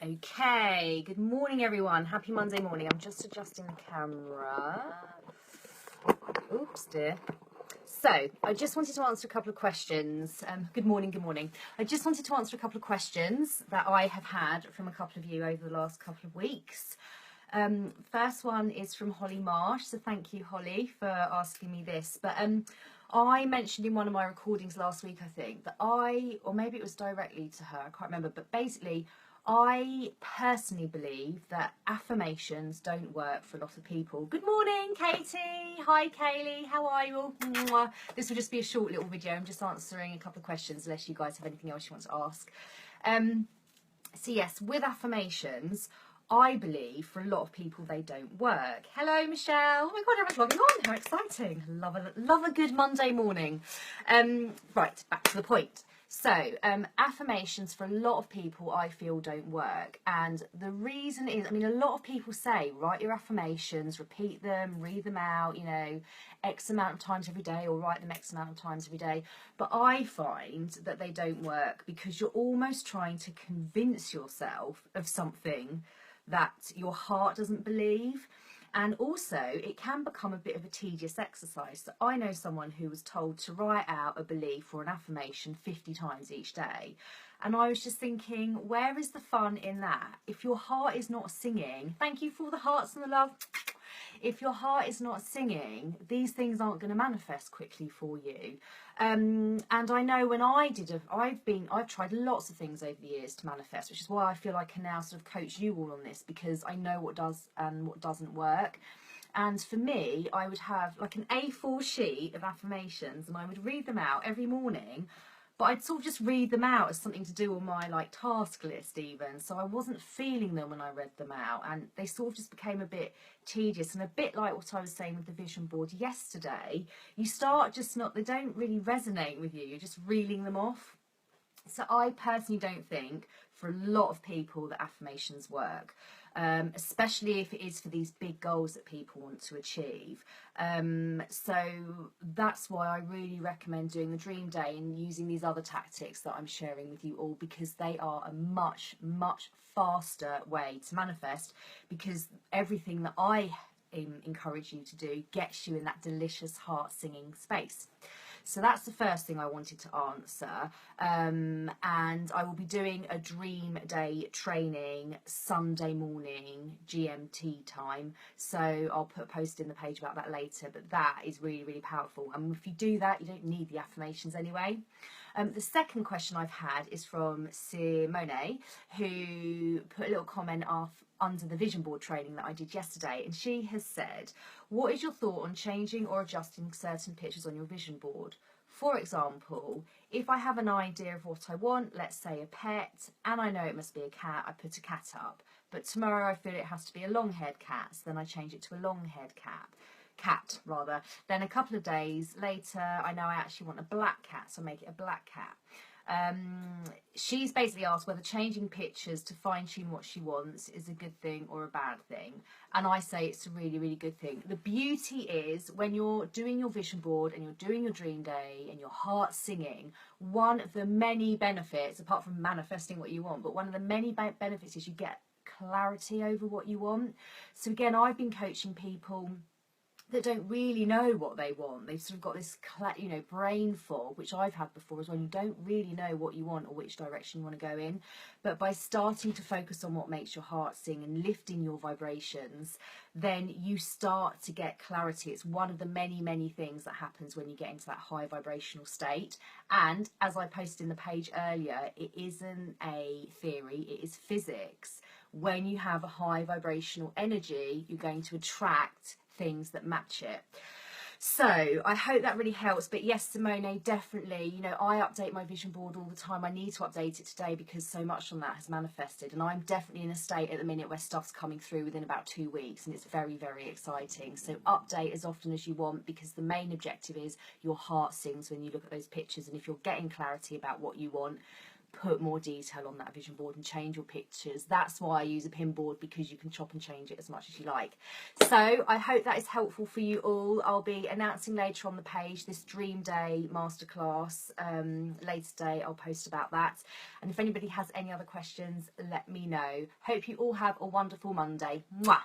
Okay, good morning everyone. Happy Monday morning. I'm just adjusting the camera. Oops, dear. So, I just wanted to answer a couple of questions. Good morning. I just wanted to answer a couple of questions that I have had from a couple of you over the last couple of weeks. First one is from Holly Marsh, so thank you, Holly, for asking me this. But I mentioned in one of my recordings last week, I think, that or maybe it was directly to her, I can't remember, but basically, I personally believe that affirmations don't work for a lot of people. Good morning, Katie. Hi, Kaylee. How are you all? Mwah. This will just be a short little video. I'm just answering a couple of questions, unless you guys have anything else you want to ask. So yes, with affirmations, I believe for a lot of people they don't work. Hello, Michelle. Oh my God, everyone's logging on. How exciting. Love a good Monday morning. Right, back to the point. So, affirmations for a lot of people I feel don't work. And the reason is, a lot of people say, write your affirmations, repeat them, read them out, X amount of times every day, or write them X amount of times every day. But I find that they don't work because you're almost trying to convince yourself of something that your heart doesn't believe. And also, it can become a bit of a tedious exercise. So I know someone who was told to write out a belief or an affirmation 50 times each day. And I was just thinking, where is the fun in that? If your heart is not singing, thank you for all the hearts and the love. If your heart is not singing, these things aren't going to manifest quickly for you. And I know when I've tried lots of things over the years to manifest, which is why I feel I can now sort of coach you all on this, because I know what does and what doesn't work. And for me, I would have like an A4 sheet of affirmations, and I would read them out every morning. But I'd sort of just read them out as something to do on my task list even. So I wasn't feeling them when I read them out, and they sort of just became a bit tedious, and a bit like what I was saying with the vision board yesterday. You start they don't really resonate with you. You're just reeling them off. So I personally don't think for a lot of people that affirmations work, especially if it is for these big goals that people want to achieve. So that's why I really recommend doing the dream day and using these other tactics that I'm sharing with you all, because they are a much, much faster way to manifest, because everything that I encourage you to do gets you in that delicious heart singing space. So that's the first thing I wanted to answer. And I will be doing a dream day training Sunday morning GMT time. So I'll put a post in the page about that later. But that is really, really powerful. And if you do that, you don't need the affirmations anyway. The second question I've had is from Simone, who put a little comment under the vision board training that I did yesterday, and she has said, what is your thought on changing or adjusting certain pictures on your vision board? For example, if I have an idea of what I want, let's say a pet, and I know it must be a cat, I put a cat up. But tomorrow I feel it has to be a long-haired cat, so then I change it to a long-haired cat. Then a couple of days later, I know I actually want a black cat, so I make it a black cat. She's basically asked whether changing pictures to fine-tune what she wants is a good thing or a bad thing. And I say it's a really, really good thing. The beauty is when you're doing your vision board and you're doing your dream day and your heart's singing, one of the many benefits, apart from manifesting what you want, but one of the many benefits is you get clarity over what you want. So again, I've been coaching people that don't really know what they want. They've sort of got this, brain fog, which I've had before as well. You don't really know what you want or which direction you want to go in. But by starting to focus on what makes your heart sing and lifting your vibrations, then you start to get clarity. It's one of the many, many things that happens when you get into that high vibrational state. And as I posted in the page earlier, it isn't a theory, it is physics. When you have a high vibrational energy, you're going to attract things that match it. So I hope that really helps. But yes, Simone, definitely, I update my vision board all the time. I need to update it today because so much on that has manifested, and I'm definitely in a state at the minute where stuff's coming through within about 2 weeks, and it's very, very exciting. So update as often as you want, because the main objective is your heart sings when you look at those pictures, and if you're getting clarity about what you want, put more detail on that vision board and change your pictures. That's why I use a pin board, because you can chop and change it as much as you like. So I hope that is helpful for you all. I'll be announcing later on the page this Dream Day masterclass. Later today I'll post about that. And if anybody has any other questions, let me know. Hope you all have a wonderful Monday. Mwah!